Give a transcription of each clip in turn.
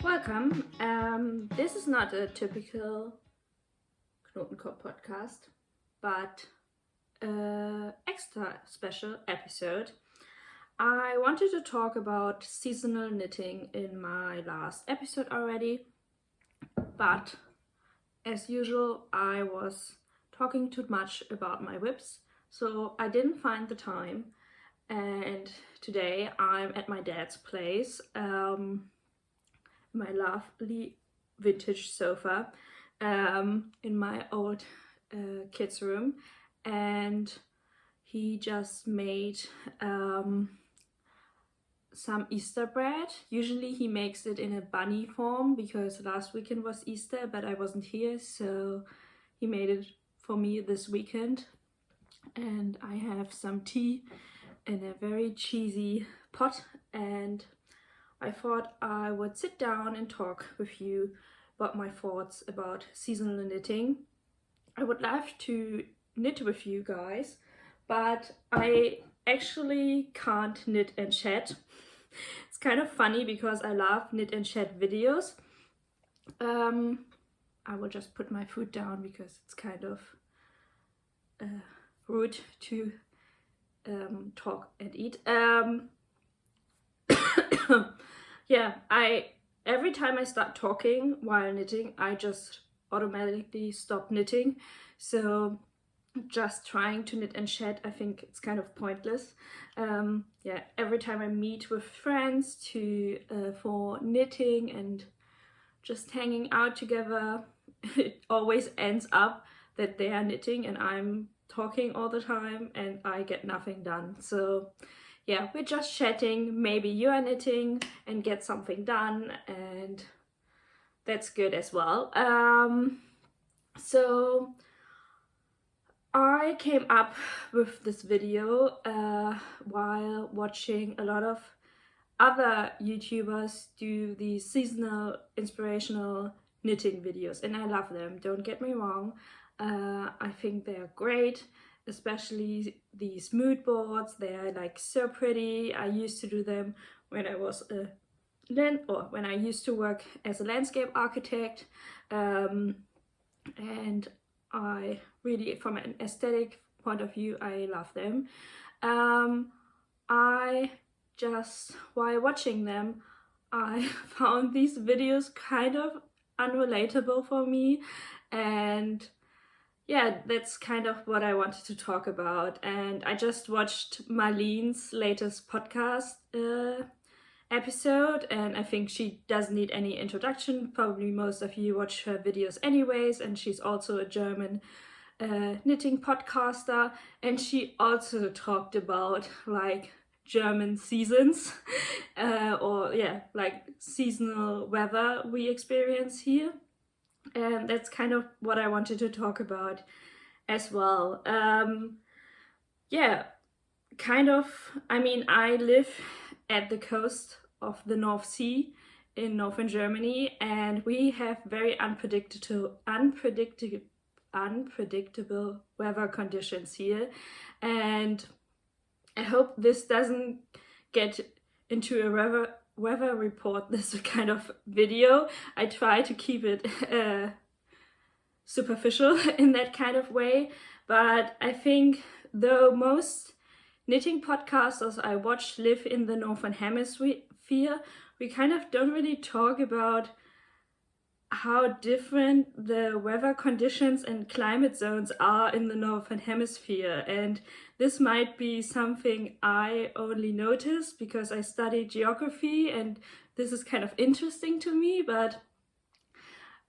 Welcome. This is not a typical Knotenkopp podcast, but an extra special episode. I wanted to talk about seasonal knitting in my last episode already, but as usual I was talking too much about my whips, so I didn't find the time. And today I'm at my dad's place, my lovely vintage sofa in my old kids' room, and he just made some Easter bread. Usually he makes it in a bunny form because last weekend was Easter, but I wasn't here, so he made it for me this weekend. And I have some tea in a very cheesy pot, and I thought I would sit down and talk with you about my thoughts about seasonal knitting. I would love to knit with you guys, but I actually can't knit and chat. It's kind of funny because I love knit and chat videos. I will just put my food down because it's kind of rude to talk and eat. Yeah, every time I start talking while knitting, I just automatically stop knitting. So just trying to knit and chat, I think it's kind of pointless. Yeah, every time I meet with friends for knitting and just hanging out together, it always ends up that they are knitting and I'm talking all the time and I get nothing done. So yeah, we're just chatting. Maybe you are knitting and get something done, and that's good as well. So I came up with this video while watching a lot of other YouTubers do these seasonal inspirational knitting videos, and I love them, don't get me wrong. I think they're great, especially these mood boards. They are like so pretty. I used to do them when I was when I used to work as a landscape architect, and I really, from an aesthetic point of view, I love them. I just, while watching them, I found these videos kind of unrelatable for me, and yeah, that's kind of what I wanted to talk about. And I just watched Marlene's latest podcast episode, and I think she doesn't need any introduction. Probably most of you watch her videos anyways, and she's also a German knitting podcaster, and she also talked about like German seasons or yeah, like seasonal weather we experience here. And that's kind of what I wanted to talk about as well. Yeah, kind of, I mean, I live at the coast of the North Sea in northern Germany, and we have very unpredictable weather conditions here. And I hope this doesn't get into a weather report, this kind of video. I try to keep it superficial in that kind of way, but I think though most knitting podcasters I watch live in the Northern Hemisphere, we kind of don't really talk about how different the weather conditions and climate zones are in the Northern Hemisphere. And this might be something I only notice because I studied geography and this is kind of interesting to me. But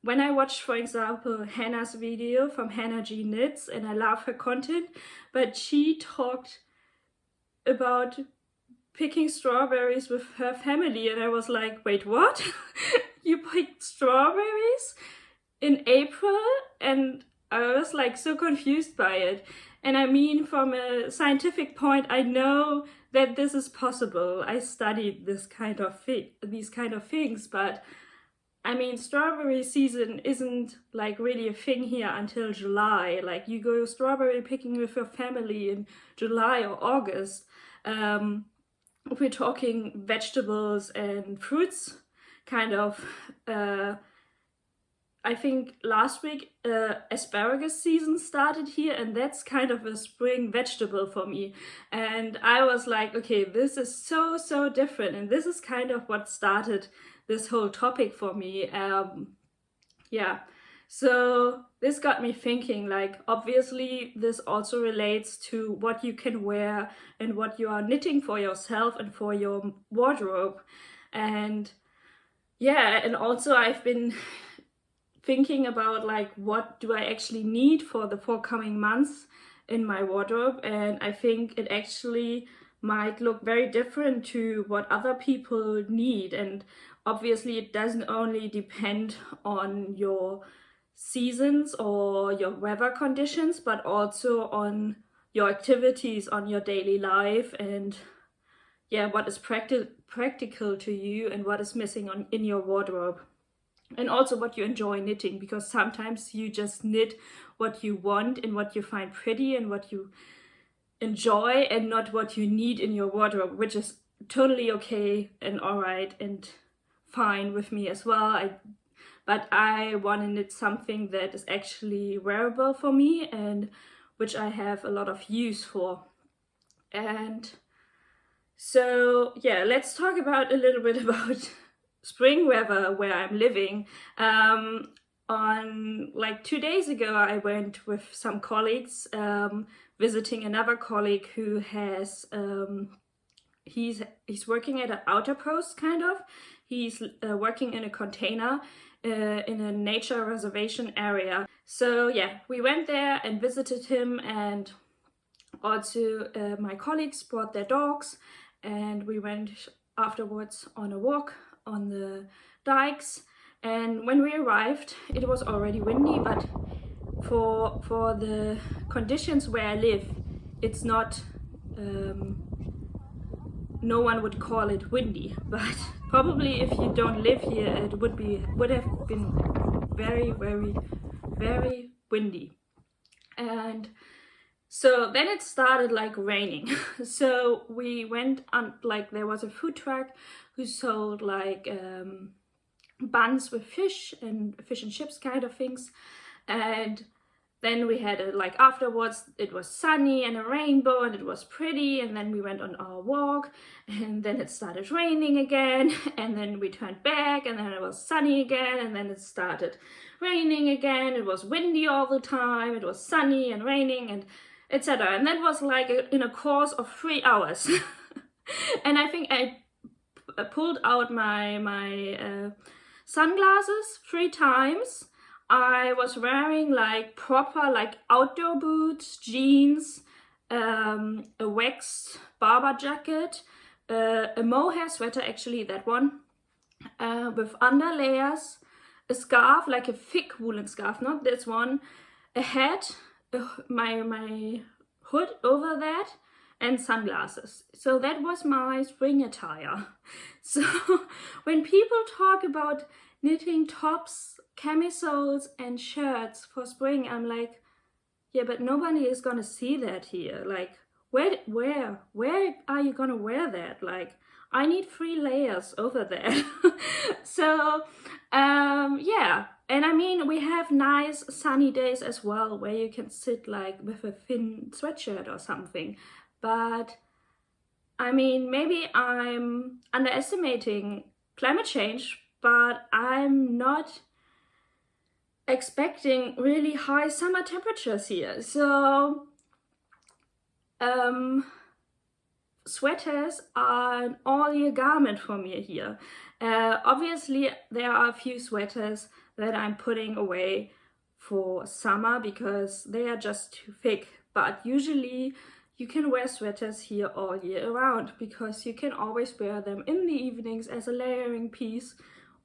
when I watch, for example, Hannah's video from Hannah G Knits, and I love her content, but she talked about picking strawberries with her family, and I was like, wait, what? You picked strawberries in April? And I was like so confused by it. And I mean, from a scientific point, I know that this is possible. I studied these kind of things, but I mean, strawberry season isn't like really a thing here until July. Like you go strawberry picking with your family in July or August. If we're talking vegetables and fruits, kind of I think last week asparagus season started here, and that's kind of a spring vegetable for me. And I was like, okay, this is so different, and this is kind of what started this whole topic for me. Yeah, so this got me thinking, like, obviously this also relates to what you can wear and what you are knitting for yourself and for your wardrobe. And yeah, and also I've been thinking about, like, what do I actually need for the forthcoming months in my wardrobe, and I think it actually might look very different to what other people need. And obviously it doesn't only depend on your seasons or your weather conditions, but also on your activities, on your daily life, and yeah, what is practical to you and what is missing in your wardrobe. And also what you enjoy knitting, because sometimes you just knit what you want and what you find pretty and what you enjoy, and not what you need in your wardrobe, which is totally okay and alright and fine with me as well. But I want to knit something that is actually wearable for me and which I have a lot of use for. And so yeah, let's talk about a little bit about spring weather where I'm living. On like 2 days ago, I went with some colleagues visiting another colleague who has he's working at an outpost, kind of. He's working in a container in a nature reservation area. So yeah, we went there and visited him, and also my colleagues brought their dogs, and we went afterwards on a walk on the dikes. And when we arrived, it was already windy, but for the conditions where I live, it's not no one would call it windy, but probably if you don't live here, it would have been very windy. And so then it started like raining. So we went on, like, there was a food truck who sold like buns with fish and chips kind of things. And then we had like afterwards, it was sunny and a rainbow and it was pretty. And then we went on our walk, and then it started raining again. And then we turned back, and then it was sunny again. And then it started raining again. It was windy all the time. It was sunny and raining and etc. And that was like in a course of 3 hours. And I think I pulled out my sunglasses 3 times. I was wearing like proper like outdoor boots, jeans, a waxed barber jacket, a mohair sweater, actually that one, with under layers, a scarf, like a thick woolen scarf, not this one, a hat, my hood over that, and sunglasses. So that was my spring attire. So when people talk about knitting tops, camisoles and shirts for spring, I'm like, yeah, but nobody is gonna see that here. Like, where are you gonna wear that? Like, I need 3 layers over there. So yeah, and I mean, we have nice sunny days as well where you can sit like with a thin sweatshirt or something. But I mean, maybe I'm underestimating climate change, but I'm not expecting really high summer temperatures here. So sweaters are an all-year garment for me here. Obviously there are a few sweaters that I'm putting away for summer because they are just too thick, but usually you can wear sweaters here all year round because you can always wear them in the evenings as a layering piece,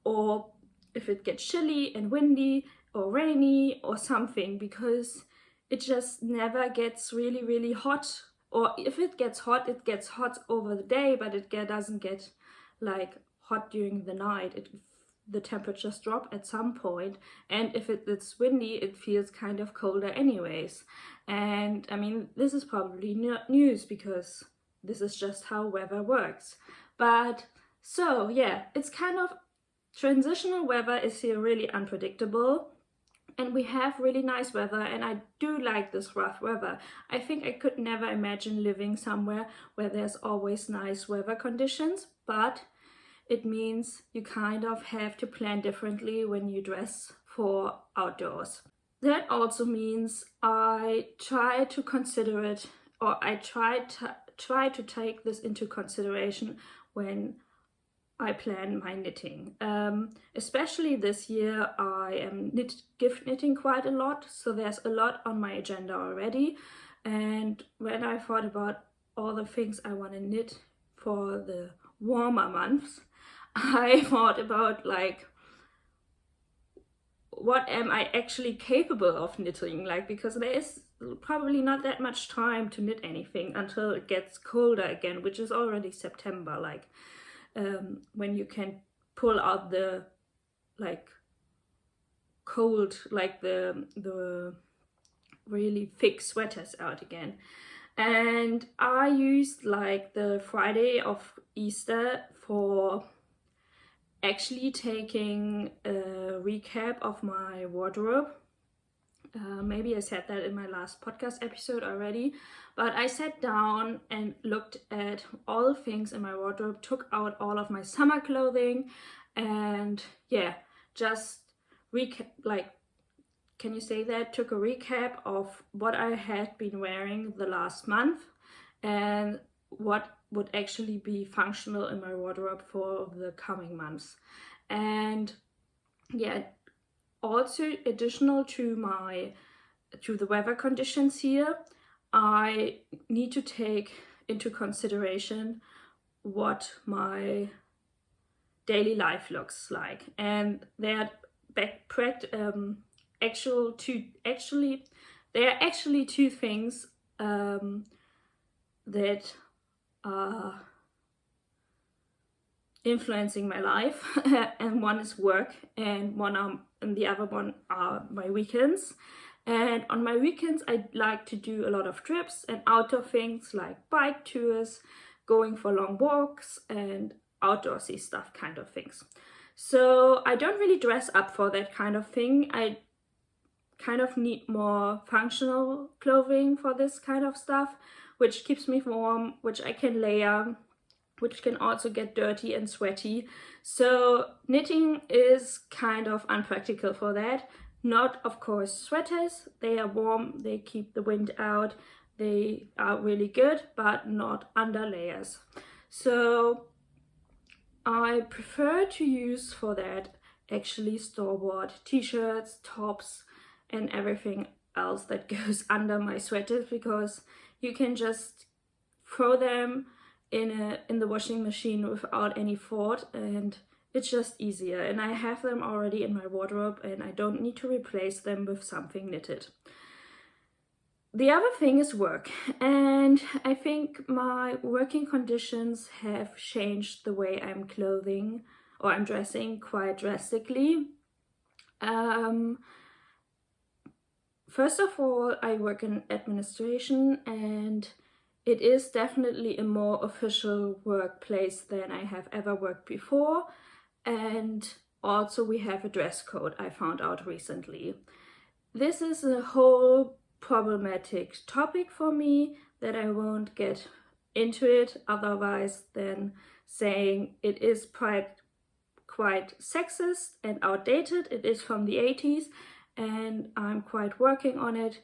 or if it gets chilly and windy or rainy or something, because it just never gets really hot. Or if it gets hot over the day, but it doesn't get like hot during the night. The temperatures drop at some point, and if it's windy, it feels kind of colder anyways. And I mean, this is probably not news because this is just how weather works. But so yeah, it's kind of transitional weather is here really unpredictable, and we have really nice weather, and I do like this rough weather. I think I could never imagine living somewhere where there's always nice weather conditions, but it means you kind of have to plan differently when you dress for outdoors. That also means I try to consider it, or I try to take this into consideration when I plan my knitting. Especially this year I am gift knitting quite a lot, so there's a lot on my agenda already. And when I thought about all the things I want to knit for the warmer months, I thought about like, what am I actually capable of knitting? Like, because there is probably not that much time to knit anything until it gets colder again, which is already September, like when you can pull out the like cold, like the really thick sweaters out again. And I used like the Friday of Easter for actually taking a recap of my wardrobe. Maybe I said that in my last podcast episode already, but I sat down and looked at all the things in my wardrobe, took out all of my summer clothing, and yeah, just recap, like, can you say that? Took a recap of what I had been wearing the last month and what would actually be functional in my wardrobe for the coming months. And yeah, also additional to the weather conditions here, I need to take into consideration what my daily life looks like. And there are actually two things that are influencing my life, and one is work, and the other one are my weekends. And on my weekends I like to do a lot of trips and outdoor things like bike tours, going for long walks, and outdoorsy stuff kind of things. So I don't really dress up for that kind of thing. I kind of need more functional clothing for this kind of stuff, which keeps me warm, which I can layer, which can also get dirty and sweaty. So knitting is kind of unpractical for that. Not, of course, sweaters. They are warm, they keep the wind out, they are really good, but not under layers. So I prefer to use for that actually store-bought t-shirts, tops, and everything else that goes under my sweaters, because you can just throw them in the washing machine without any thought, and it's just easier. And I have them already in my wardrobe, and I don't need to replace them with something knitted. The other thing is work, and I think my working conditions have changed the way I'm clothing or I'm dressing quite drastically. First of all, I work in administration, and it is definitely a more official workplace than I have ever worked before. And also we have a dress code, I found out recently. This is a whole problematic topic for me that I won't get into it otherwise than saying it is quite sexist and outdated. It is from the 80s, and I'm quite working on it,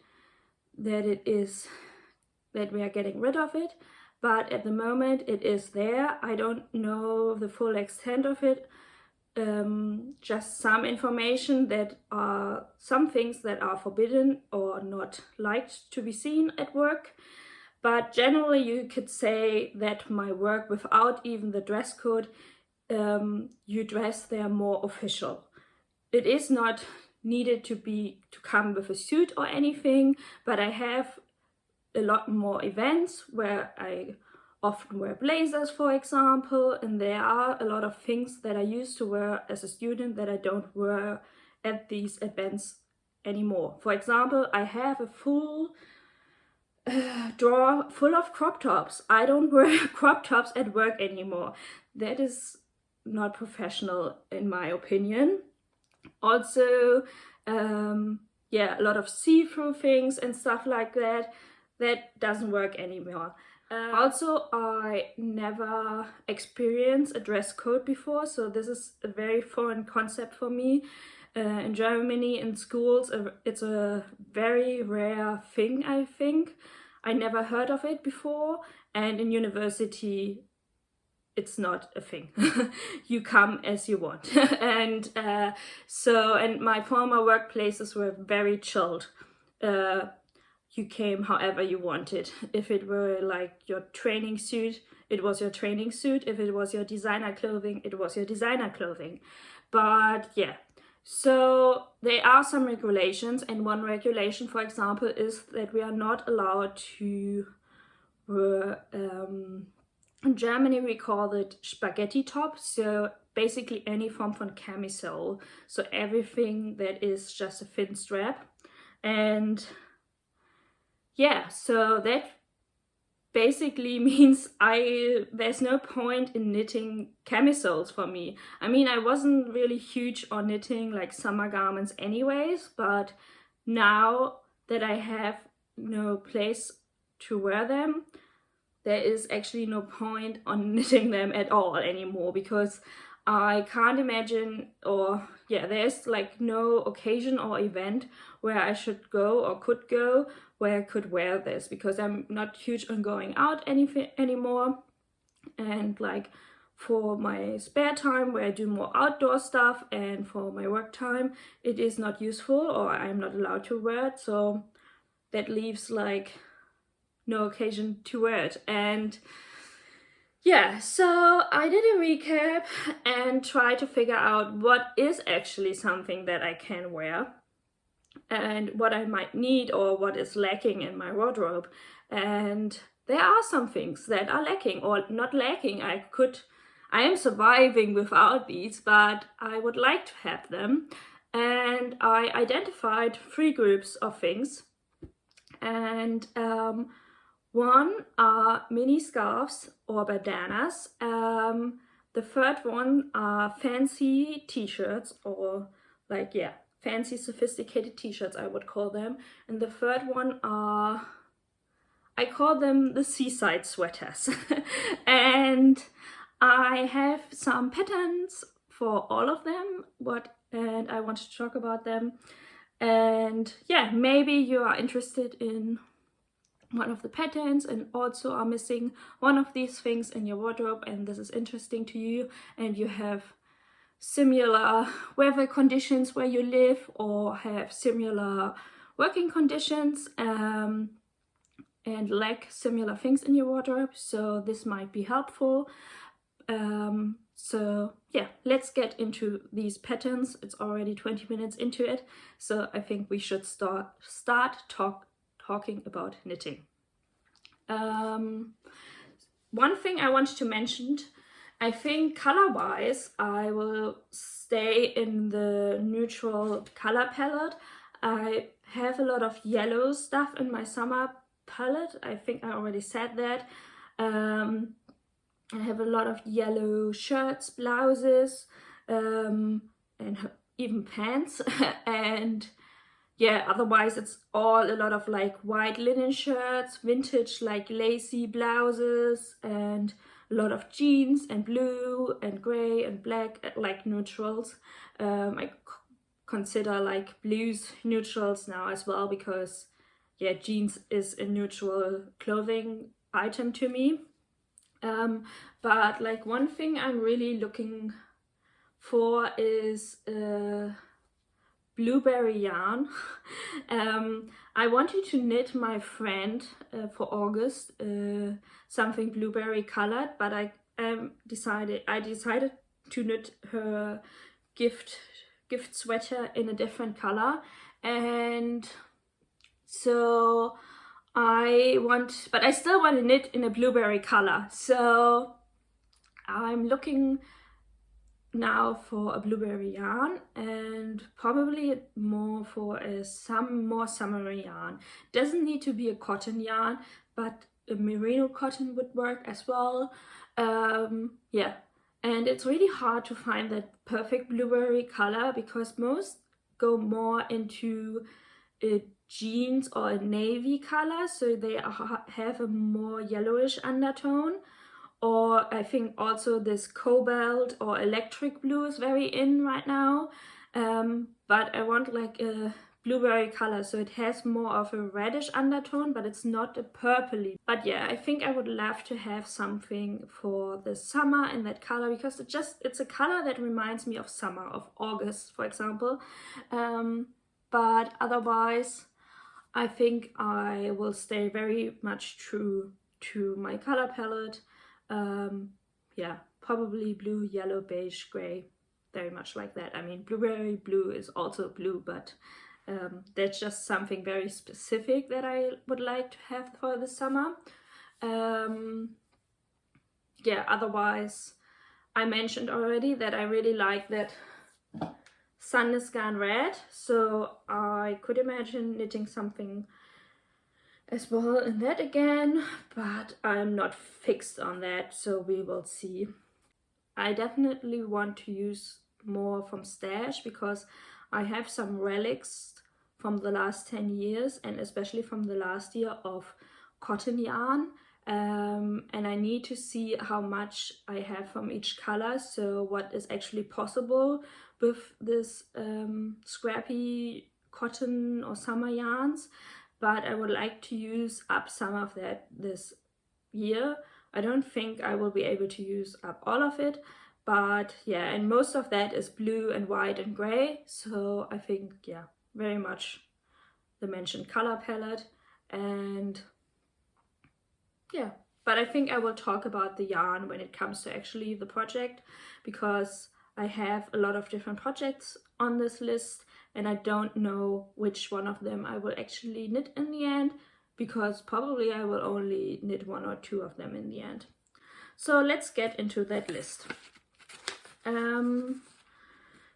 that we are getting rid of it. But at the moment it is there. I don't know the full extent of it. Just some information that are some things that are forbidden or not liked to be seen at work. But generally you could say that my work, without even the dress code, you dress there more official. It is not needed to come with a suit or anything, but I have a lot more events where I often wear blazers, for example, and there are a lot of things that I used to wear as a student that I don't wear at these events anymore. For example, I have a full drawer full of crop tops. I don't wear crop tops at work anymore. That is not professional in my opinion. Also, yeah, a lot of see-through things and stuff like that doesn't work anymore. Also, I never experienced a dress code before, so this is a very foreign concept for me. In Germany, in schools, it's a very rare thing, I think. I never heard of it before, and in university, it's not a thing. You come as you want. And my former workplaces were very chilled. You came however you wanted. If it were like your training suit, it was your training suit. If it was your designer clothing, it was your designer clothing. But yeah, so there are some regulations, and one regulation, for example, is that we are not allowed to in Germany we call it spaghetti top, so basically any form of camisole, so everything that is just a thin strap. And yeah, so that basically means there's no point in knitting camisoles for me. I mean, I wasn't really huge on knitting like summer garments anyways, but now that I have no place to wear them, there is actually no point on knitting them at all anymore, because I can't imagine, or yeah, there's like no occasion or event where I should go or could go where I could wear this, because I'm not huge on going out anymore. And like for my spare time where I do more outdoor stuff and for my work time, it is not useful, or I'm not allowed to wear it. So that leaves like no occasion to wear it. And yeah, so I did a recap and tried to figure out what is actually something that I can wear and what I might need or what is lacking in my wardrobe. And there are some things that are lacking, or not lacking. I am surviving without these, but I would like to have them. And I identified 3 groups of things. And one are mini scarves or bandanas. The third one are fancy t-shirts, or like, yeah, fancy sophisticated t-shirts I would call them. And the third one are, I call them the seaside sweaters. And I have some patterns for all of them, and I want to talk about them. And yeah, maybe you are interested in one of the patterns and also are missing one of these things in your wardrobe, and this is interesting to you, and you have similar weather conditions where you live or have similar working conditions and lack similar things in your wardrobe, so this might be helpful. So yeah, let's get into these patterns. It's already 20 minutes into it, so I think we should start talking about knitting. One thing I wanted to mention, I think color-wise I will stay in the neutral color palette. I have a lot of yellow stuff in my summer palette. I think I already said that. I have a lot of yellow shirts, blouses, and even pants. And yeah, otherwise it's all a lot of like white linen shirts, vintage like lacy blouses, and a lot of jeans and blue and gray and black, like neutrals. I consider like blues neutrals now as well, because yeah, jeans is a neutral clothing item to me. But like one thing I'm really looking for is blueberry yarn. I wanted to knit my friend for August something blueberry colored, but I decided to knit her gift sweater in a different color, and so but I still want to knit in a blueberry color, so I'm looking now for a blueberry yarn, and probably more for some more summery yarn. Doesn't need to be a cotton yarn, but a merino cotton would work as well. Yeah, And it's really hard to find that perfect blueberry color because most go more into a jeans or a navy color, so they have a more yellowish undertone. Or I think also this cobalt or electric blue is very in right now. But I want like a blueberry color, so it has more of a reddish undertone, but it's not a purpley. But yeah, I think I would love to have something for the summer in that color, because it's a color that reminds me of summer, of August, for example. But otherwise, I think I will stay very much true to my color palette. Yeah, probably blue, yellow, beige, gray, very much like that. I mean, blueberry blue is also blue, but that's just something very specific that I would like to have for the summer. Yeah, otherwise, I mentioned already that I really like that Sandnes Garn red, so I could imagine knitting something as well in that again, but I'm not fixed on that, so we will see. I definitely want to use more from stash because I have some relics from the last 10 years and especially from the last year of cotton yarn, and I need to see how much I have from each color, so what is actually possible with this scrappy cotton or summer yarns. But I would like to use up some of that this year. I don't think I will be able to use up all of it, but yeah, and most of that is blue and white and gray, so I think, yeah, very much the mentioned color palette. And yeah, but I think I will talk about the yarn when it comes to actually the project, because I have a lot of different projects on this list and I don't know which one of them I will actually knit in the end, because probably I will only knit 1 or 2 of them in the end. So let's get into that list.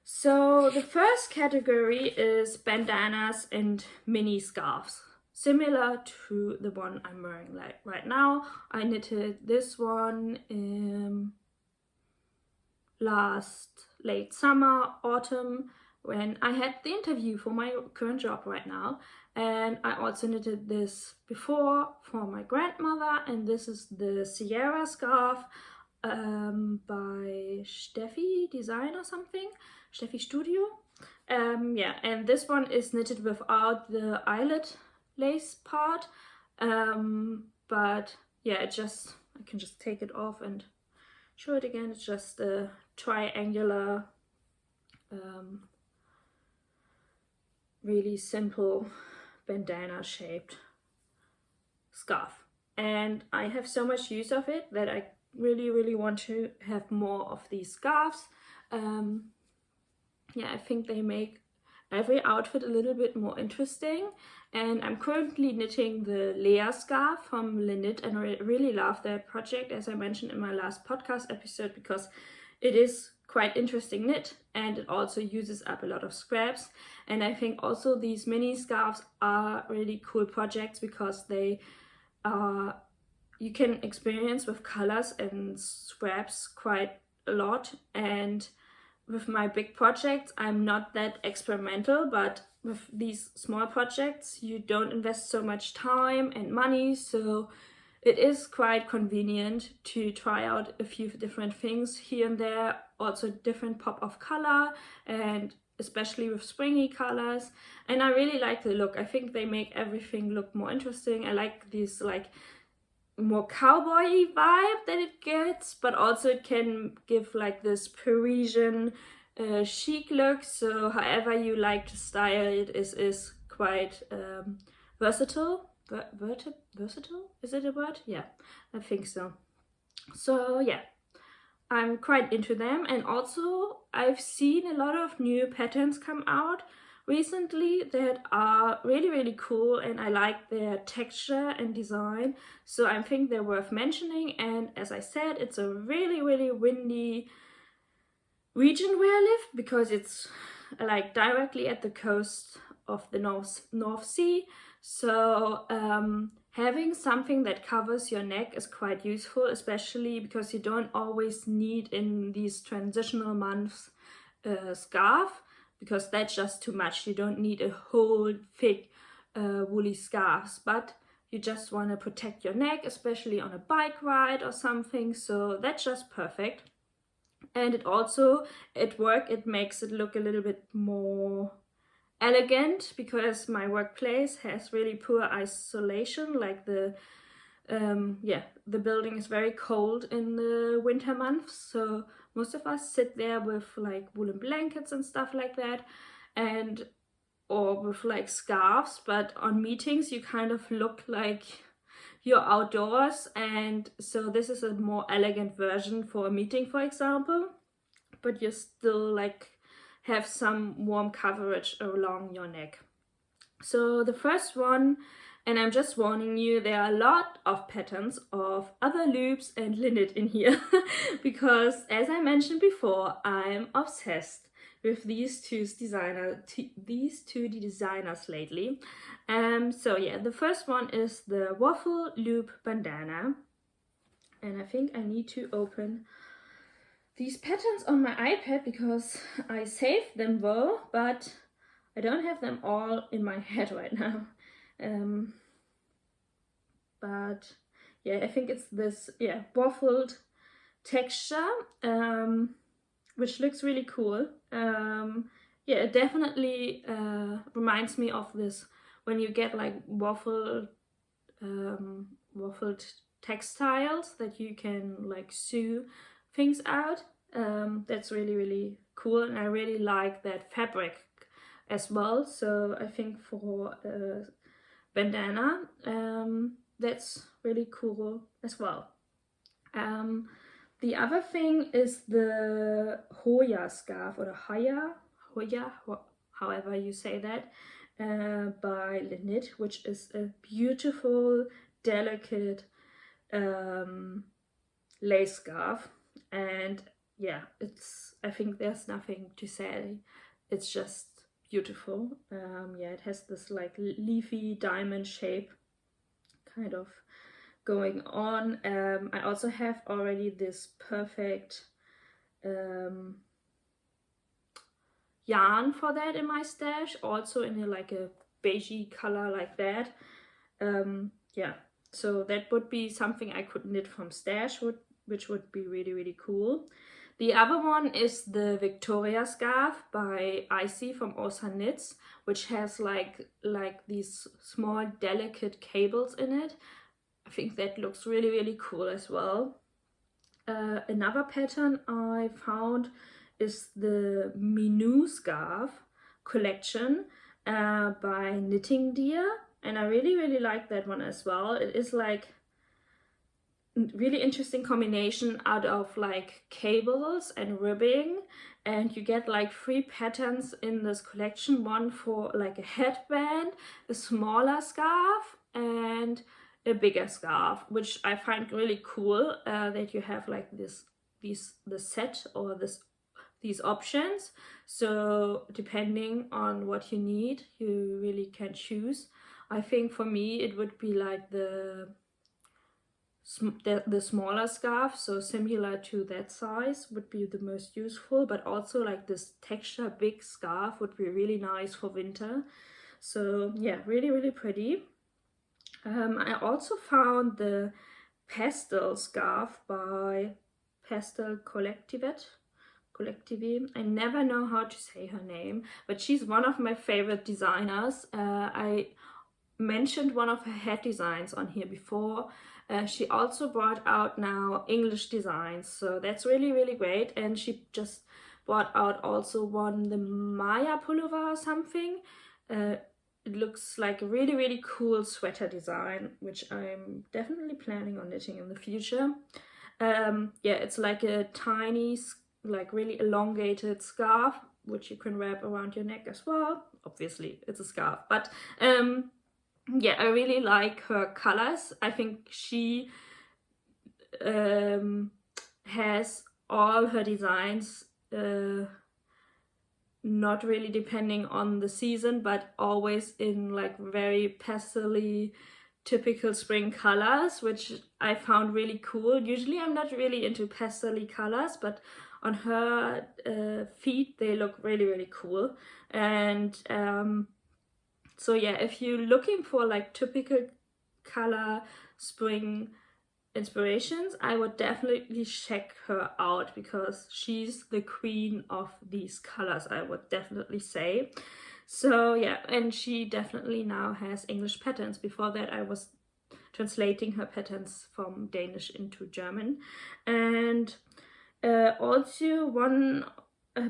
So the first category is bandanas and mini scarves, similar to the one I'm wearing like right now. I knitted this one in late summer, autumn, when I had the interview for my current job right now. And I also knitted this before for my grandmother, and this is the Sierra scarf by Steffi Design or something, steffiestudio. Yeah, and this one is knitted without the eyelet lace part, but yeah, I can just take it off and show it again. It's just a triangular, really simple bandana shaped scarf, and I have so much use of it that I really want to have more of these scarves. Yeah, I think they make every outfit a little bit more interesting, and I'm currently knitting the Lea scarf from Leknit, and I really love that project, as I mentioned in my last podcast episode, because it is quite interesting knit and it also uses up a lot of scraps. And I think also these mini scarves are really cool projects because they are, you can experience with colors and scraps quite a lot. And with my big projects, I'm not that experimental, but with these small projects, you don't invest so much time and money, so it is quite convenient to try out a few different things here and there, also different pop of color, and especially with springy colors. And I really like the look. I think they make everything look more interesting. I like this like more cowboy vibe that it gets, but also it can give like this Parisian chic look. So however you like to style it is quite versatile. Versatile? Is it a word? Yeah, I think so. So yeah, I'm quite into them, and also I've seen a lot of new patterns come out recently that are really cool, and I like their texture and design, so I think they're worth mentioning. And as I said, it's a really windy region where I live, because it's like directly at the coast of the North Sea. So having something that covers your neck is quite useful, especially because you don't always need in these transitional months a scarf, because that's just too much. You don't need a whole thick woolly scarf, but you just want to protect your neck, especially on a bike ride or something, so that's just perfect. And it also, at work, it makes it look a little bit more elegant, because my workplace has really poor isolation, like the building is very cold in the winter months, so most of us sit there with like woolen blankets and stuff like that, and or with like scarves, but on meetings you kind of look like you're outdoors, and so this is a more elegant version for a meeting, for example, but you still like have some warm coverage along your neck. So the first one, and I'm just warning you, there are a lot of patterns of other loops and leknit in here because, as I mentioned before, I'm obsessed with these two designers lately. So yeah, the first one is the Waffle loop bandana, and I think I need to open these patterns on my iPad because I saved them well, but I don't have them all in my head right now. But yeah, I think it's this waffled texture, which looks really cool. It definitely reminds me of this when you get like waffled textiles that you can like sew things out. That's really cool, and I really like that fabric as well. So I think for bandana, that's really cool as well. The other thing is the Hoja scarf, or the Hoja, however you say that, by leknit, which is a beautiful, delicate lace scarf. And yeah, I think there's nothing to say. It's just beautiful. It has this like leafy diamond shape kind of going on. I also have already this perfect yarn for that in my stash, also in a beigey color like that. So that would be something I could knit from stash, which would be really cool. The other one is the Victoria scarf by Icy from Orsaknits, which has like these small delicate cables in it. I think that looks really cool as well. Another pattern I found is the Minou scarf collection by knittingdeer, and I really like that one as well. It is like really interesting combination out of like cables and ribbing, and you get like 3 patterns in this collection, one for like a headband, a smaller scarf, and a bigger scarf, which I find really cool, that you have like the set or these options. So depending on what you need, you really can choose. I think for me it would be like the smaller scarf, so similar to that size would be the most useful, but also like this texture big scarf would be really nice for winter. So yeah, really pretty. I also found the Pastel scarf by pastelkollektivet. I never know how to say her name, but she's one of my favorite designers. I mentioned one of her head designs on here before. She also brought out now English designs, so that's really great. And she just brought out also the Maya pullover or something. It looks like a really cool sweater design, which I'm definitely planning on knitting in the future. It's like a tiny, like really elongated scarf, which you can wrap around your neck as well. Obviously it's a scarf, but I really like her colors. I think she has all her designs not really depending on the season, but always in like very pastel-y typical spring colors, which I found really cool. Usually I'm not really into pastel-y colors, but on her feet they look really cool. And so yeah, if you're looking for like typical color spring inspirations, I would definitely check her out because she's the queen of these colors, I would definitely say. So yeah, and she definitely now has English patterns. Before that I was translating her patterns from Danish into German. And also one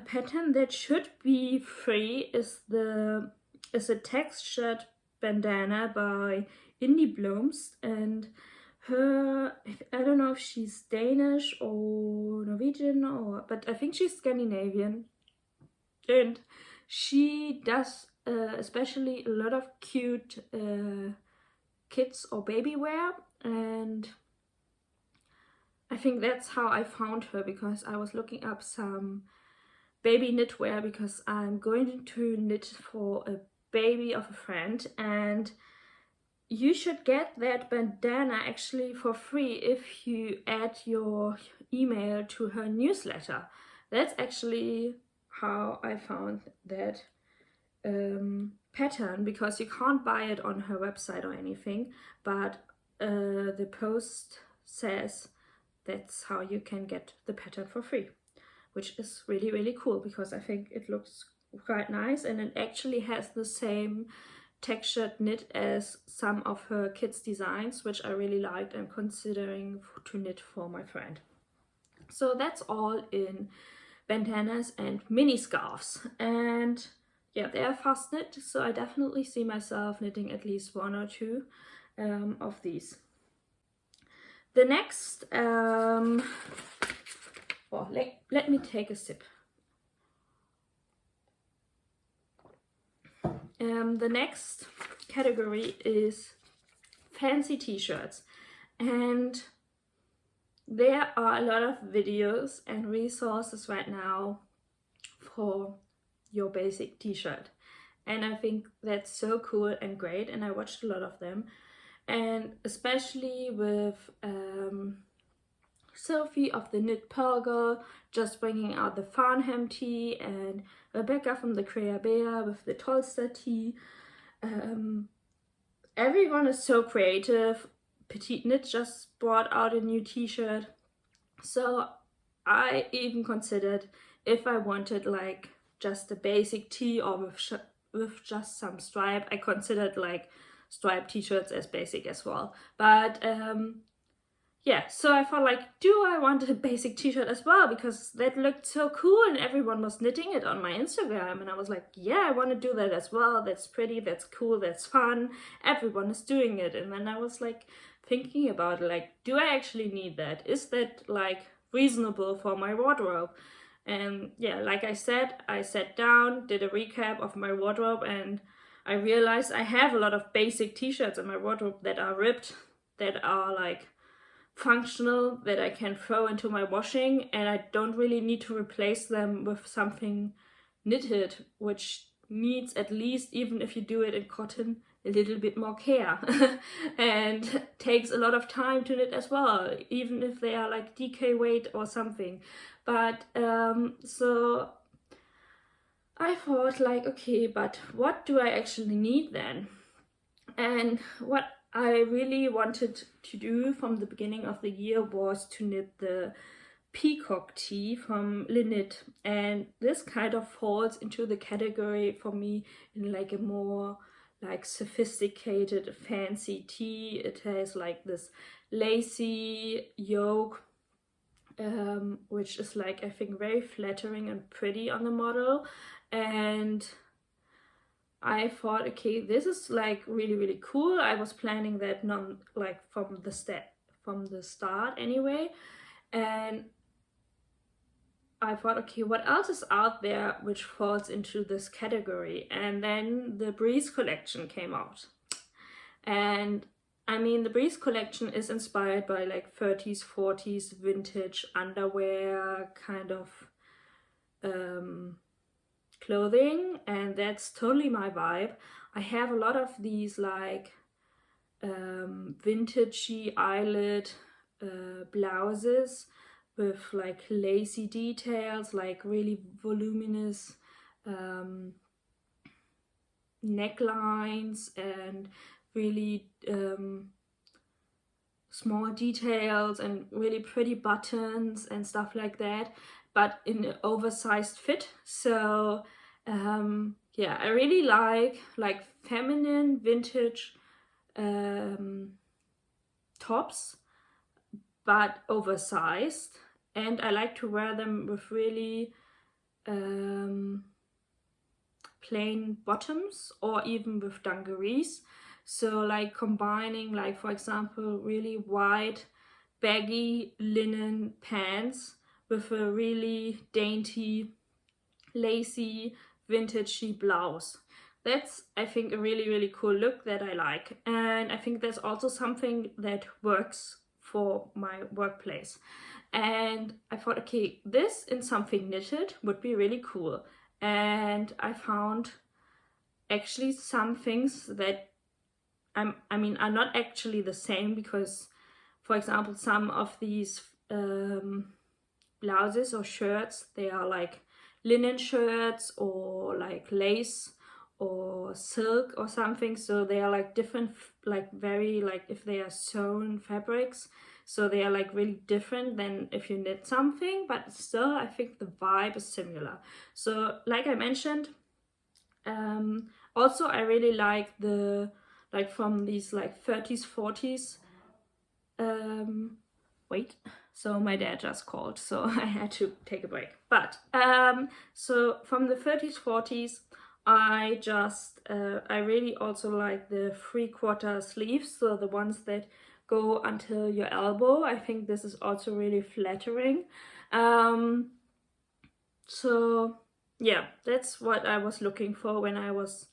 pattern that should be free is a textured bandana by indiblomst, and her, I don't know if she's Danish or Norwegian, but I think she's Scandinavian, and she does especially a lot of cute kids or baby wear, and I think that's how I found her, because I was looking up some baby knitwear because I'm going to knit for a baby of a friend, and you should get that bandana actually for free if you add your email to her newsletter. That's actually how I found that pattern, because you can't buy it on her website or anything, but the post says that's how you can get the pattern for free, which is really cool, because I think it looks quite nice, and it actually has the same textured knit as some of her kids' designs, which I really liked and considering to knit for my friend. So that's all in bandanas and mini scarves, and yeah, they are fast knit, so I definitely see myself knitting at least one or two of these. The next, let me take a sip. The next category is fancy t-shirts, and there are a lot of videos and resources right now for your basic t-shirt, and I think that's so cool and great, and I watched a lot of them, and especially with Sophie of the Knit Pearl Girl just bringing out the Fern Tee, and Rebecca from the Crea Bear with the Tolster Tee. Everyone is so creative. Petite Knit just brought out a new t-shirt, so I even considered if I wanted like just a basic tee or with just some stripe. I considered like striped t-shirts as basic as well, but yeah, so I thought like, do I want a basic t-shirt as well, because that looked so cool and everyone was knitting it on my Instagram, and I was like, yeah, I want to do that as well. That's pretty, that's cool, that's fun, everyone is doing it. And then I was like thinking about it, like, do I actually need that? Is that like reasonable for my wardrobe? And yeah, like I said, I sat down, did a recap of my wardrobe, and I realized I have a lot of basic t-shirts in my wardrobe that are ripped, that are like functional, that I can throw into my washing, and I don't really need to replace them with something knitted, which needs, at least even if you do it in cotton, a little bit more care and takes a lot of time to knit as well, even if they are like DK weight or something. But so I thought like, okay, but what do I actually need then? And what I really wanted to do from the beginning of the year was to knit the Peacock Tee from Leknit, and this kind of falls into the category for me in like a more like sophisticated fancy tee. It has like this lacy yoke, which is like, I think, very flattering and pretty on the model, and I thought, okay, this is like really cool. I was planning that like from the start anyway, and I thought, okay, what else is out there which falls into this category? And then the Breeze collection came out, and I mean, the Breeze collection is inspired by like 30s, 40s vintage underwear kind of clothing, and that's totally my vibe. I have a lot of these like vintagey eyelet blouses with like lacy details, like really voluminous necklines and really small details and really pretty buttons and stuff like that, but in an oversized fit. So yeah, I really like feminine vintage tops, but oversized, and I like to wear them with really plain bottoms or even with dungarees. So like combining, like for example, really wide baggy linen pants with a really dainty lacy vintagey blouse. That's, I think, a really cool look that I like, and I think that's also something that works for my workplace. And I thought, okay, this in something knitted would be really cool. And I found actually some things that I mean are not actually the same, because for example some of these blouses or shirts, they are like linen shirts or like lace or silk or something, so they are like different, like very, like if they are sewn fabrics, so they are like really different than if you knit something, but still I think the vibe is similar. So like I mentioned, also I really like the, like from these like 30s 40s, wait, so my dad just called, so I had to take a break. But so from the 30s 40s, I really also like the 3/4 sleeves, so the ones that go until your elbow. I think this is also really flattering. So yeah, that's what I was looking for when I was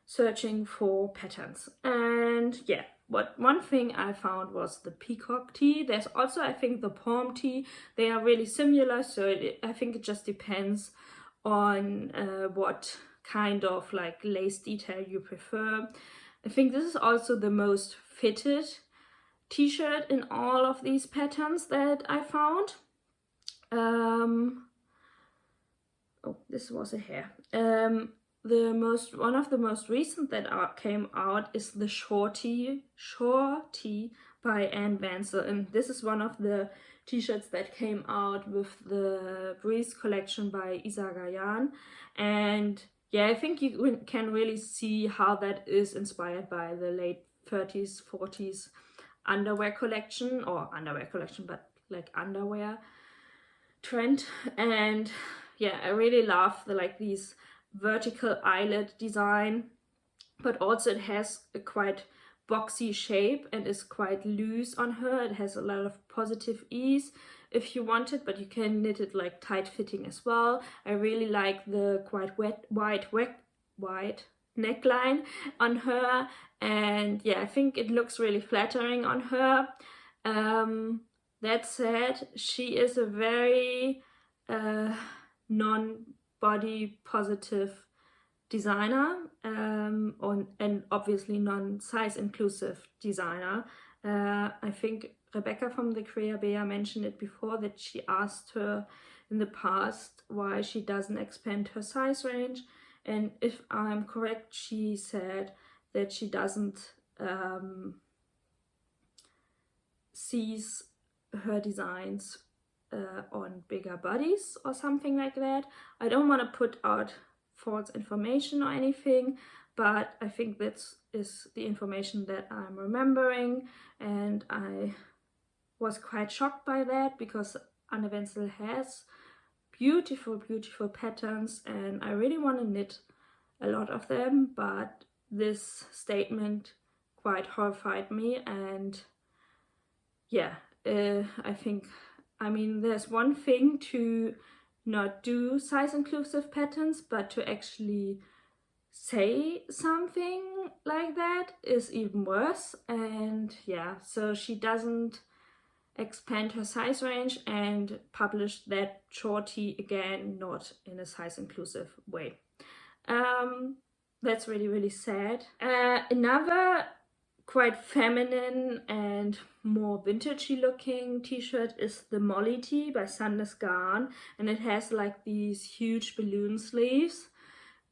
searching for patterns. And yeah, one thing I found was the Peacock Tee. There's also, I think, the Palm Tee. They are really similar, so I think it just depends on what kind of like lace detail you prefer. I think this is also the most fitted t-shirt in all of these patterns that I found. Oh, this was a hair. One of the most recent that came out is the Shore Tee by Anne Ventzel, and this is one of the t-shirts that came out with the Breeze collection by Garn. And yeah, I think you can really see how that is inspired by the late 30s 40s underwear collection, but like underwear trend. And yeah, I really love these vertical eyelet design, but also it has a quite boxy shape and is quite loose on her. It has a lot of positive ease if you want it, but you can knit it like tight fitting as well. I really like the quite wide neckline on her, and yeah, I think it looks really flattering on her. That said, she is a very non-body positive designer, and obviously non-size inclusive designer. I think Rebecca from the Crea Bea mentioned it before, that she asked her in the past why she doesn't expand her size range, and if I'm correct, she said that she doesn't sees her designs on bigger bodies or something like that. I don't want to put out false information or anything, but I think that is the information that I'm remembering, and I was quite shocked by that, because Anne Ventzel has beautiful patterns and I really want to knit a lot of them, but this statement quite horrified me. And yeah, I mean, there's one thing to not do size inclusive patterns, but to actually say something like that is even worse. And yeah, so she doesn't expand her size range and publish that shorty again, not in a size inclusive way. That's really sad. Another quite feminine and more vintagey looking t-shirt is the Molly Tee by Sandnes Garn, and it has like these huge balloon sleeves.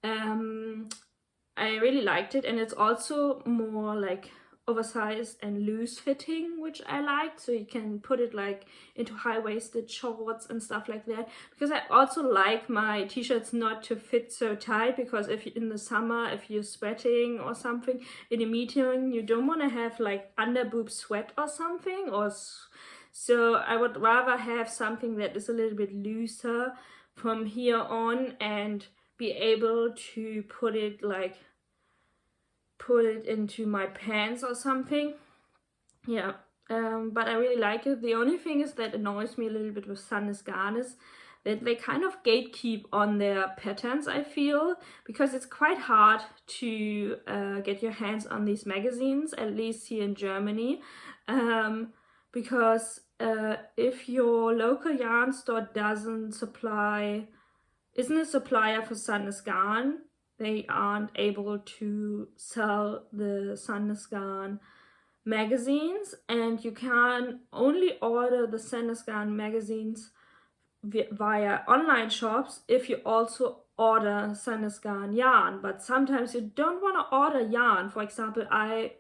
I really liked it, and it's also more like oversized and loose fitting, which I like, so you can put it like into high-waisted shorts and stuff like that, because I also like my t-shirts not to fit so tight, because if in the summer, if you're sweating or something in a meeting, you don't want to have like under boob sweat or something, or so I would rather have something that is a little bit looser from here on and be able to put it into my pants or something. Yeah, but I really like it. The only thing is that annoys me a little bit with Sandnes Garn is that they kind of gatekeep on their patterns, I feel, because it's quite hard to get your hands on these magazines, at least here in Germany, because if your local yarn store isn't a supplier for Sandnes Garn, they aren't able to sell the Sandnes Garn magazines, and you can only order the Sandnes Garn magazines via online shops if you also order Sandnes Garn yarn. But sometimes you don't want to order yarn. For example, I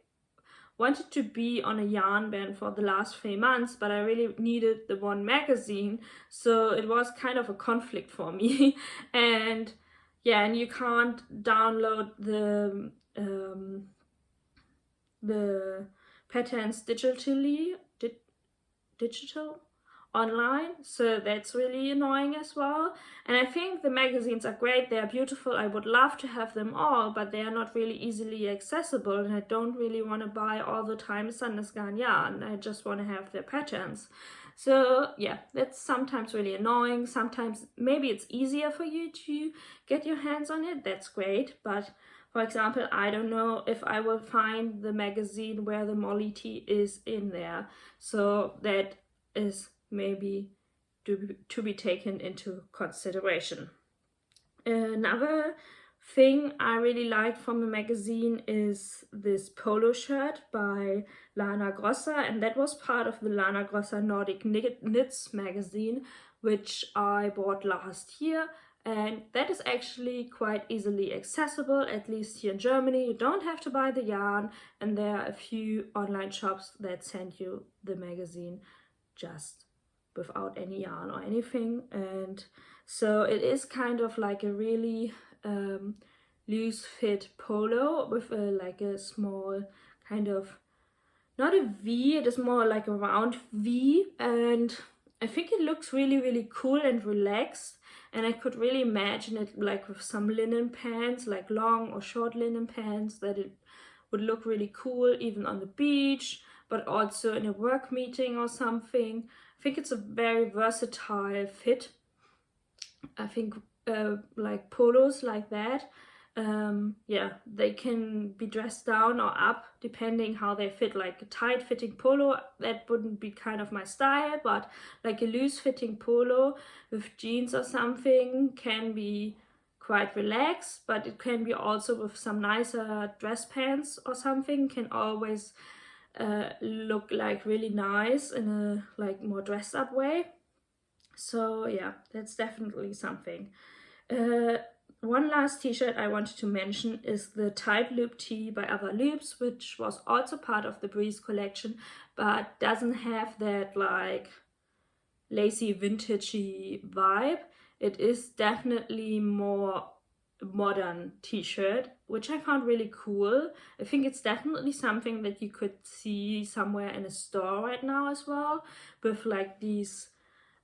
wanted to be on a yarn ban for the last 3 months, but I really needed the one magazine, so it was kind of a conflict for me. And yeah, and you can't download the patterns digital online, so that's really annoying as well. And I think the magazines are great, they are beautiful, I would love to have them all, but they are not really easily accessible, and I don't really want to buy all the time Sandnes Garn yarn. I just want to have their patterns. So yeah, that's sometimes really annoying. Sometimes maybe it's easier for you to get your hands on it, that's great, but for example, I don't know if I will find the magazine where the Molly Tee is in there, so that is maybe to be taken into consideration. Another thing I really like from the magazine is this polo shirt by Lana Grossa, and that was part of the Lana Grossa Nordic Knits magazine, which I bought last year, and that is actually quite easily accessible, at least here in Germany. You don't have to buy the yarn, and there are a few online shops that send you the magazine just without any yarn or anything. And so it is kind of like a really loose fit polo with a small kind of, not a V, it is more like a round V, and I think it looks really, really cool and relaxed, and I could really imagine it like with some linen pants, like long or short linen pants, that it would look really cool even on the beach, but also in a work meeting or something. I think it's a very versatile fit. I think like polos like that, yeah, they can be dressed down or up depending how they fit. Like a tight fitting polo, that wouldn't be kind of my style, but like a loose fitting polo with jeans or something can be quite relaxed, but it can be also with some nicer dress pants or something, can always look like really nice in a like more dressed up way. So yeah, that's definitely something. One last t-shirt I wanted to mention is the Type Loop Tee by Otherloops, which was also part of the Breeze collection, but doesn't have that like lacy vintagey vibe. It is definitely more modern t-shirt, which I found really cool. I think it's definitely something that you could see somewhere in a store right now as well, with like these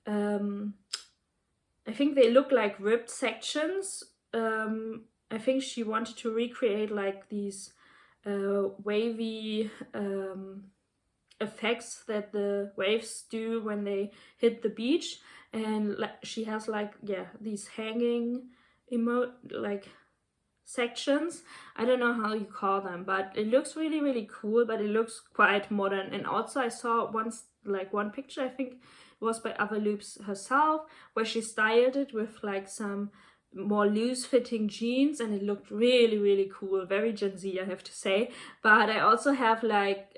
I think they look like ribbed sections. I think she wanted to recreate like these wavy effects that the waves do when they hit the beach, and she has like, yeah, these hanging like sections. I don't know how you call them, but it looks really, really cool, but it looks quite modern. And also I saw one picture, I think it was by Otherloops herself, where she styled it with like some more loose fitting jeans, and it looked really cool, very Gen Z, I have to say. But I also have like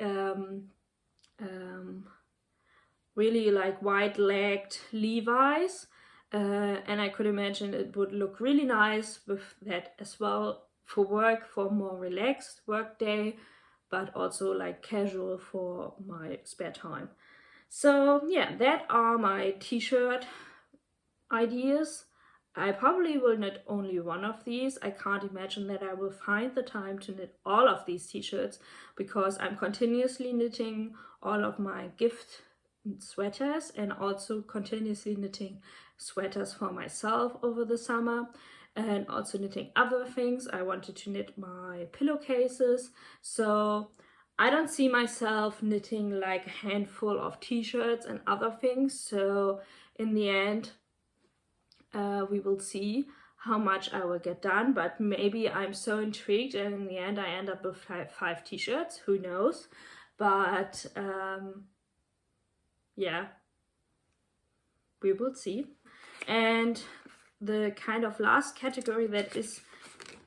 really like wide legged Levi's, and I could imagine it would look really nice with that as well for work, for more relaxed work day, but also like casual for my spare time. So yeah, that are my t-shirt ideas. I probably will knit only one of these. I can't imagine that I will find the time to knit all of these t-shirts, because I'm continuously knitting all of my gift sweaters and also continuously knitting sweaters for myself over the summer, and also knitting other things. I wanted to knit my pillowcases, so I don't see myself knitting like a handful of t-shirts and other things. So in the end, we will see how much I will get done, but maybe I'm so intrigued and in the end I end up with five t-shirts, who knows. But yeah, we will see. And the kind of last category that is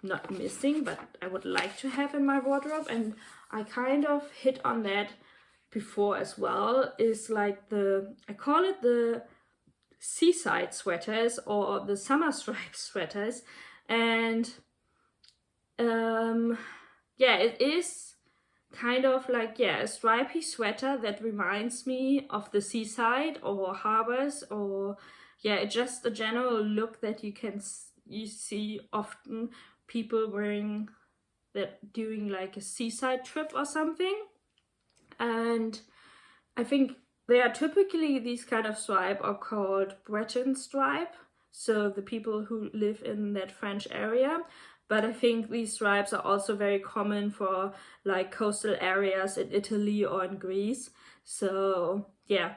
not missing, but I would like to have in my wardrobe, and I kind of hit on that before as well, is like I call it the seaside sweaters or the summer stripe sweaters. And yeah, it is kind of like, yeah, a stripy sweater that reminds me of the seaside or harbors, or yeah, just a general look that you see often people wearing that doing like a seaside trip or something. And I think they are typically, these kind of stripe are called Breton stripe, so the people who live in that French area. But I think these stripes are also very common for like coastal areas in Italy or in Greece. So yeah,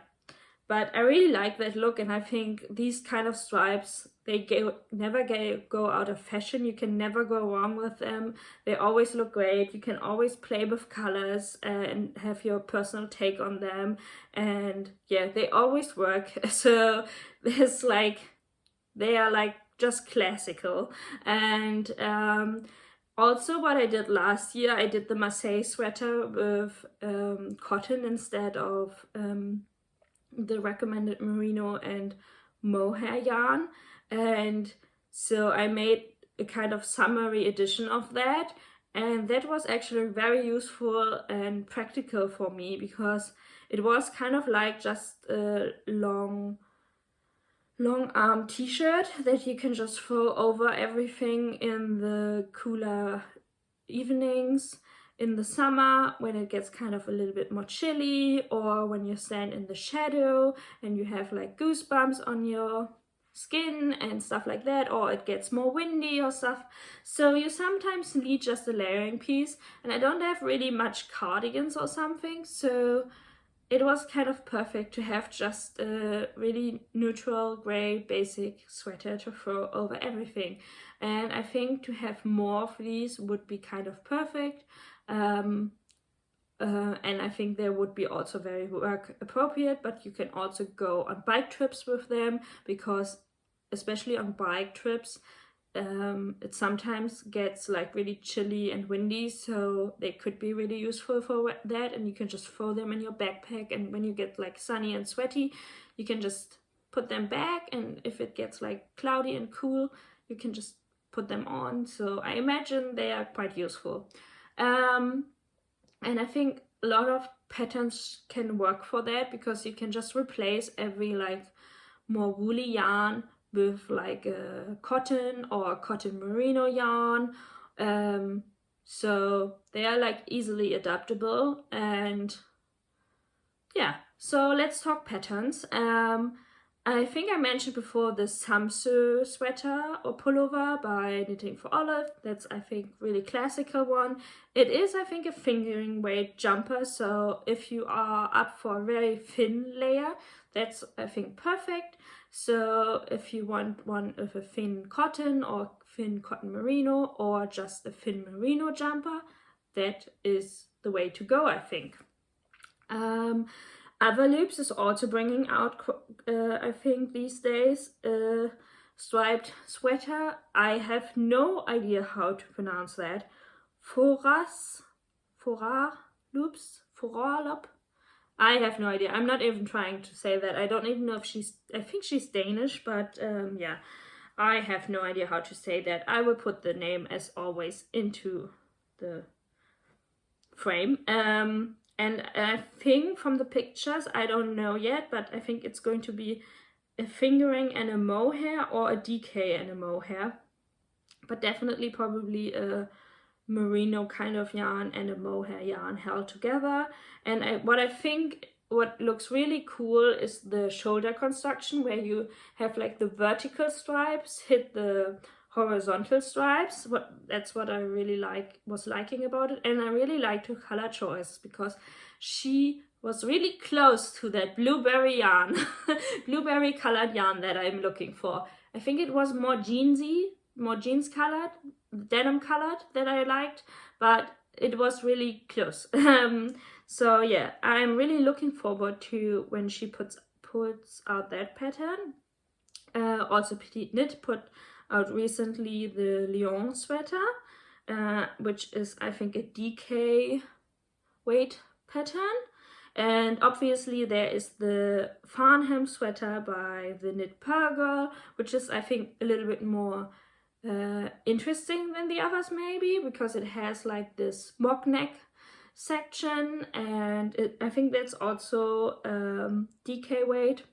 but I really like that look, and I think these kind of stripes, they never go out of fashion. You can never go wrong with them. They always look great. You can always play with colors and have your personal take on them. And yeah, they always work. So there's like, they are like just classical. And also what I did last year, I did the Marseille sweater with cotton instead of the recommended merino and mohair yarn. And so I made a kind of summary edition of that, and that was actually very useful and practical for me, because it was kind of like just a long arm t-shirt that you can just throw over everything in the cooler evenings in the summer, when it gets kind of a little bit more chilly, or when you stand in the shadow and you have like goosebumps on your skin and stuff like that, or it gets more windy or stuff. So you sometimes need just a layering piece, and I don't have really much cardigans or something, so it was kind of perfect to have just a really neutral gray basic sweater to throw over everything. And I think to have more of these would be kind of perfect. And I think they would be also very work appropriate, but you can also go on bike trips with them, because especially on bike trips, it sometimes gets like really chilly and windy, so they could be really useful for that. And you can just throw them in your backpack, and when you get like sunny and sweaty, you can just put them back, and if it gets like cloudy and cool, you can just put them on. So I imagine they are quite useful. And I think a lot of patterns can work for that, because you can just replace every like more woolly yarn with like a cotton or cotton merino yarn. So they are like easily adaptable. And yeah, so let's talk patterns. I think I mentioned before the Samsø sweater or pullover by Knitting for Olive. That's, I think, really classical one. It is, I think, a fingering weight jumper, so if you are up for a very thin layer, that's, I think, perfect. So if you want one with a thin cotton or thin cotton merino, or just a thin merino jumper, that is the way to go, I think. Otherloops is also bringing out, I think these days, striped sweater. I have no idea how to pronounce that. Forarloops. I have no idea. I'm not even trying to say that. I don't even know if I think she's Danish, but yeah, I have no idea how to say that. I will put the name as always into the frame. And I think from the pictures, I don't know yet, but I think it's going to be a fingering and a mohair, or a DK and a mohair, but definitely probably a merino kind of yarn and a mohair yarn held together. And what looks really cool is the shoulder construction, where you have like the vertical stripes hit the horizontal stripes. That's what I really was liking about it. And I really liked her color choice, because she was really close to that blueberry yarn, blueberry colored yarn that I'm looking for. I think it was more jeans colored, denim colored that I liked, but it was really close. So yeah, I'm really looking forward to when she puts out that pattern. Also Petite Knit put out recently the Lyon sweater, which is I think a DK weight pattern. And obviously there is the Farnham sweater by the Knit Pearl Girl, which is I think a little bit more interesting than the others, maybe because it has like this mock neck section, and I think that's also DK weight.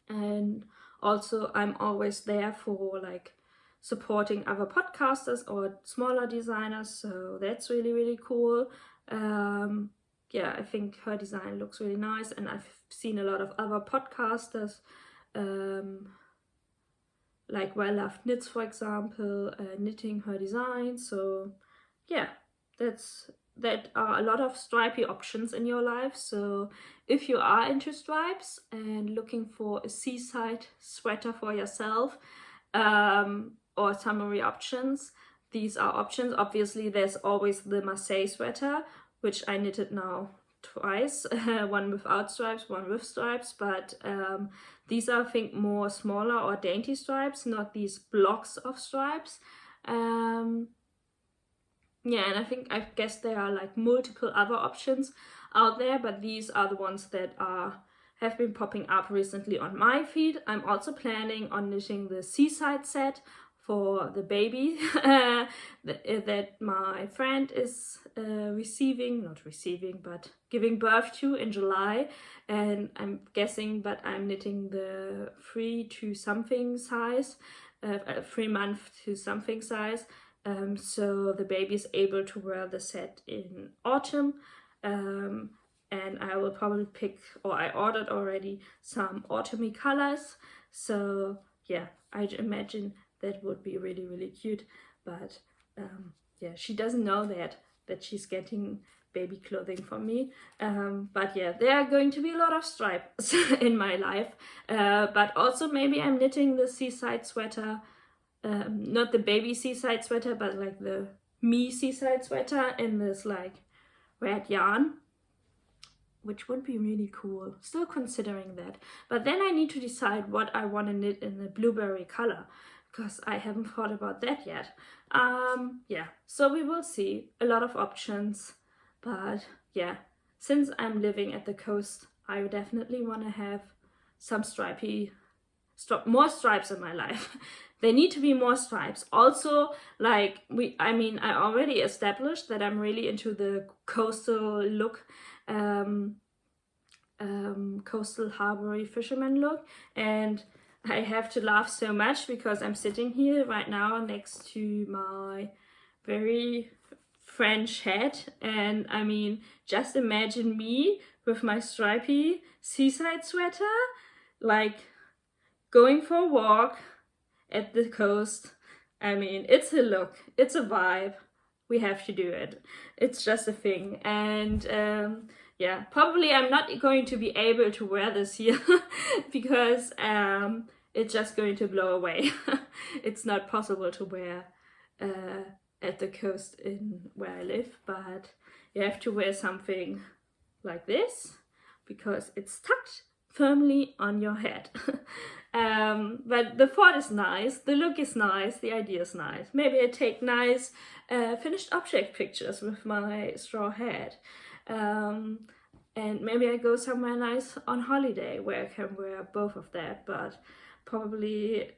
And also I'm always there for like supporting other podcasters or smaller designers, so that's really, really cool. Yeah, I think her design looks really nice, and I've seen a lot of other podcasters like Well Loved Knits, for example, knitting her design. So yeah, that are a lot of stripy options in your life. So if you are into stripes and looking for a seaside sweater for yourself, or summery options, these are options. Obviously there's always the Marseille sweater, which I knitted now twice, one without stripes, one with stripes, but these are I think more smaller or dainty stripes, not these blocks of stripes. Yeah, and I guess there are like multiple other options out there, but these are the ones that have been popping up recently on my feed. I'm also planning on knitting the Seaside set for the baby that my friend is giving birth to in July, and I'm guessing, but I'm knitting the 3 to something size, 3 month to something size, so the baby is able to wear the set in autumn. And I will probably pick, or I ordered already, some autumny colors. So yeah, I'd imagine that would be really, really cute. But yeah, she doesn't know that she's getting baby clothing from me. But yeah, there are going to be a lot of stripes in my life. But also maybe I'm knitting the seaside sweater, not the baby seaside sweater, but like the me seaside sweater in this like red yarn, which would be really cool. Still considering that. But then I need to decide what I want to knit in the blueberry color, because I haven't thought about that yet. Yeah, so we will see. A lot of options. But yeah, since I'm living at the coast, I definitely want to have some more stripes in my life. There need to be more stripes. Also, like I already established that I'm really into the coastal look, coastal harbory fisherman look, and I have to laugh so much because I'm sitting here right now next to my very French hat, and I mean, just imagine me with my stripy seaside sweater, like going for a walk at the coast. I mean, it's a look, it's a vibe. We have to do it. It's just a thing. And yeah, probably I'm not going to be able to wear this here because it's just going to blow away. It's not possible to wear at the coast in where I live, but you have to wear something like this because it's tucked firmly on your head. But the thought is nice, the look is nice, the idea is nice. Maybe I take nice finished object pictures with my straw hat. And maybe I go somewhere nice on holiday where I can wear both of that, but probably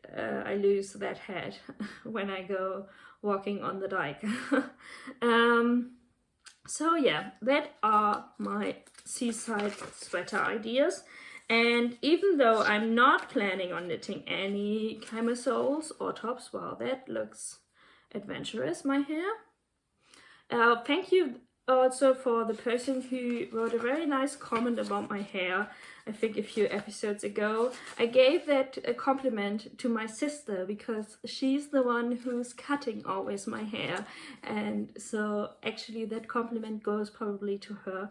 I lose that hat when I go walking on the dike. So yeah, that are my seaside sweater ideas. And even though I'm not planning on knitting any camisoles or tops, wow, that looks adventurous, my hair. Thank you also for the person who wrote a very nice comment about my hair. I think a few episodes ago. I gave that a compliment to my sister because she's the one who's cutting always my hair. And so actually that compliment goes probably to her,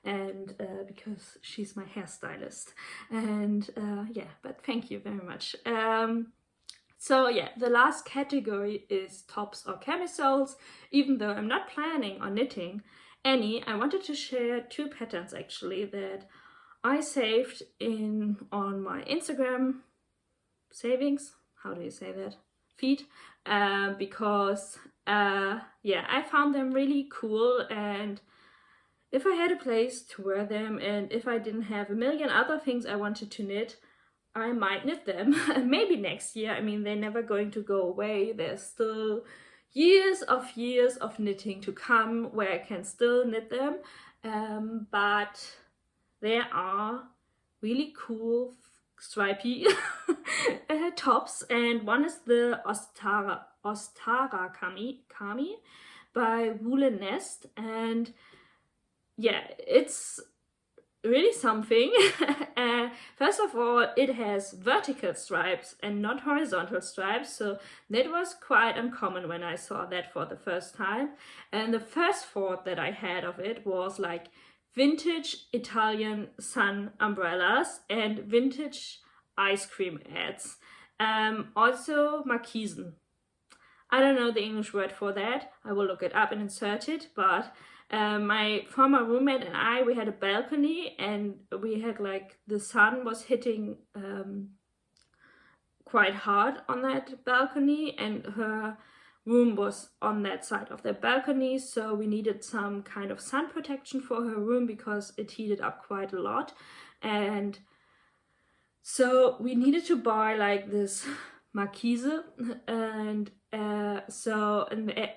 and because she's my hairstylist. And yeah, but thank you very much. So yeah, the last category is tops or camisoles. Even though I'm not planning on knitting any, I wanted to share two patterns actually that I saved on my Instagram savings. How do you say that? Feed. Because yeah, I found them really cool, and if I had a place to wear them, and if I didn't have a million other things I wanted to knit, I might knit them. Maybe next year. I mean, they're never going to go away. There's still years of knitting to come where I can still knit them. But there are really cool stripy tops, and one is the Ostara Kami by Woolen Nest, and yeah, it's really something. First of all, it has vertical stripes and not horizontal stripes, so that was quite uncommon when I saw that for the first time. And the first thought that I had of it was like vintage Italian sun umbrellas and vintage ice cream ads. Also Markisen. I don't know the English word for that. I will look it up and insert it, but my former roommate and I, we had a balcony, and we had like the sun was hitting quite hard on that balcony, and her room was on that side of the balcony, so we needed some kind of sun protection for her room because it heated up quite a lot. And so we needed to buy like this Markise, and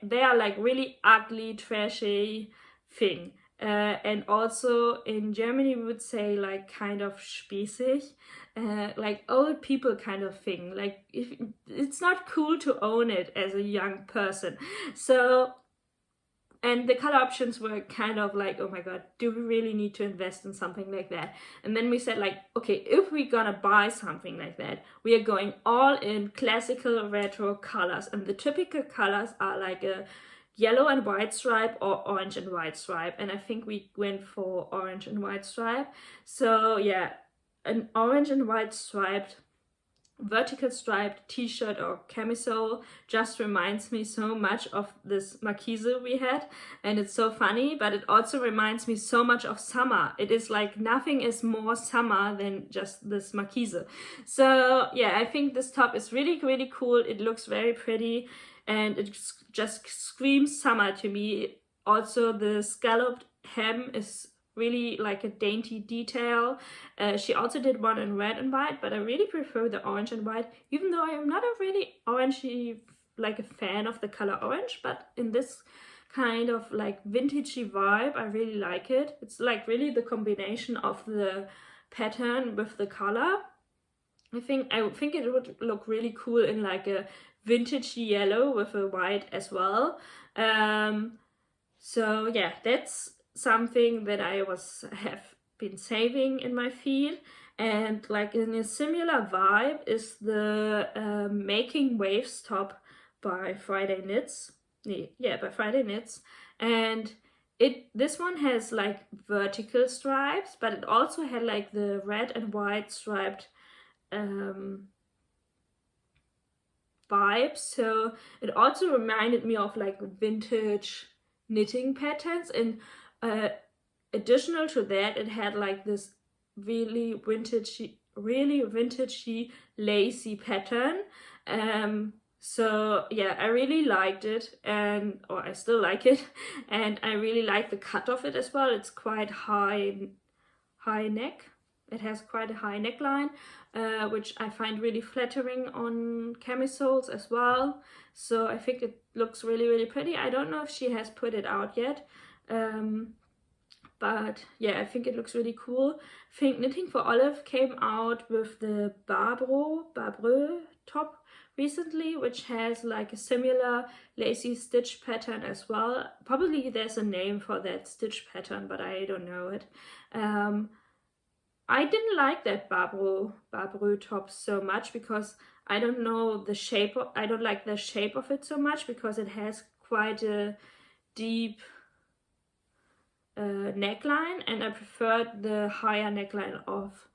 they are like really ugly, trashy thing. And also in Germany we would say like kind of spießig, like old people kind of thing. Like if it's not cool to own it as a young person. So, and the color options were kind of like, oh my god, do we really need to invest in something like that? And then we said like, okay, if we're gonna buy something like that, we are going all in classical retro colors, and the typical colors are like a yellow and white stripe or orange and white stripe, and I think we went for orange and white stripe. So yeah, an orange and white striped vertical striped t-shirt or camisole just reminds me so much of this Markise we had, and it's so funny, but it also reminds me so much of summer. It is like nothing is more summer than just this Markise. So yeah, I think this top is really, really cool. It looks very pretty, and it just screams summer to me. Also, the scalloped hem is really like a dainty detail. She also did one in red and white, but I really prefer the orange and white, even though I am not a really orangey, like a fan of the color orange, but in this kind of like vintagey vibe, I really like it. It's like really the combination of the pattern with the color. I think it would look really cool in like a vintage yellow with a white as well. So yeah, that's something that I have been saving in my feed. And like in a similar vibe is the Making Waves top by Friday Knits. Yeah, by Friday Knits. And this one has like vertical stripes, but it also had like the red and white striped vibe. So it also reminded me of like vintage knitting patterns, and additional to that, it had like this really vintage really vintagey, lacy pattern. So yeah, I really liked it, or I still like it, and I really like the cut of it as well. It's quite high neck. It has quite a high neckline, which I find really flattering on camisoles as well. So I think it looks really, really pretty. I don't know if she has put it out yet, but yeah, I think it looks really cool. I think Knitting for Olive came out with the Barbreux top recently, which has like a similar lacy stitch pattern as well. Probably there's a name for that stitch pattern, but I don't know it. I didn't like that Barbreux top so much because I don't know the shape of, I don't like the shape of it so much because it has quite a deep neckline, and I preferred the higher neckline of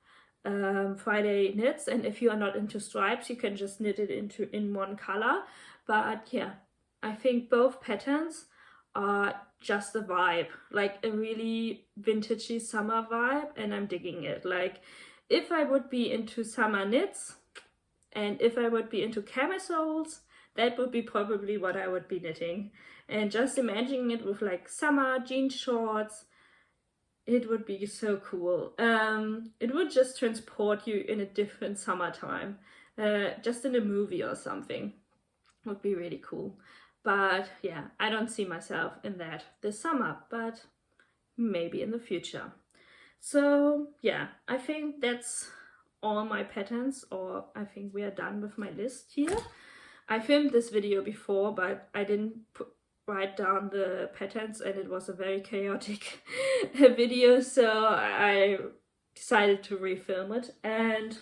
Friday knits. And if you are not into stripes, you can just knit it in one color. But yeah, I think both patterns are just a vibe, like a really vintagey summer vibe, and I'm digging it. Like if I would be into summer knits and if I would be into camisoles, that would be probably what I would be knitting. And just imagining it with like summer jean shorts, it would be so cool. It would just transport you in a different summertime, just in a movie or something. Would be really cool. But yeah, I don't see myself in that this summer, but maybe in the future. So yeah, I think that's all my patterns, or I think we are done with my list here. I filmed this video before, but I didn't write down the patterns and it was a very chaotic video, so I decided to refilm it. And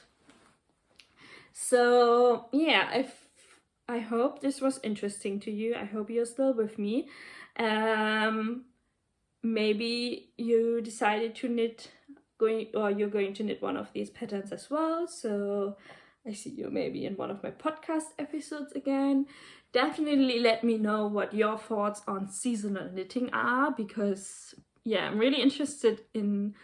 so yeah, I hope this was interesting to you. I hope you're still with me. Maybe you decided to knit, you're going to knit one of these patterns as well. So I see you maybe in one of my podcast episodes again. Definitely let me know what your thoughts on seasonal knitting are, because yeah, I'm really interested in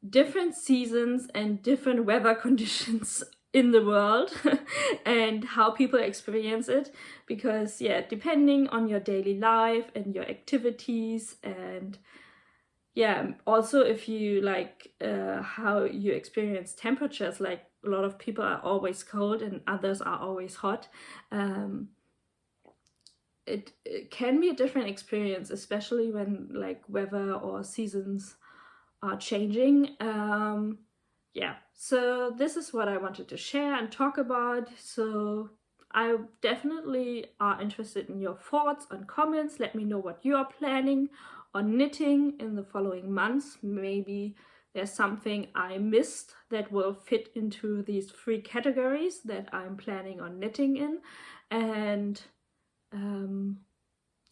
different seasons and different weather conditions in the world and how people experience it, because yeah, depending on your daily life and your activities, and yeah, also if you like how you experience temperatures, like a lot of people are always cold and others are always hot. It can be a different experience, especially when like weather or seasons are changing. Yeah, so this is what I wanted to share and talk about. So I definitely are interested in your thoughts and comments. Let me know what you are planning on knitting in the following months. Maybe there's something I missed that will fit into these 3 categories that I'm planning on knitting in. And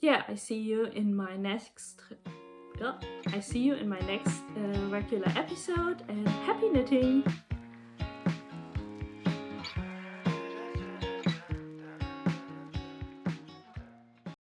yeah, I see you in my next regular episode, and happy knitting!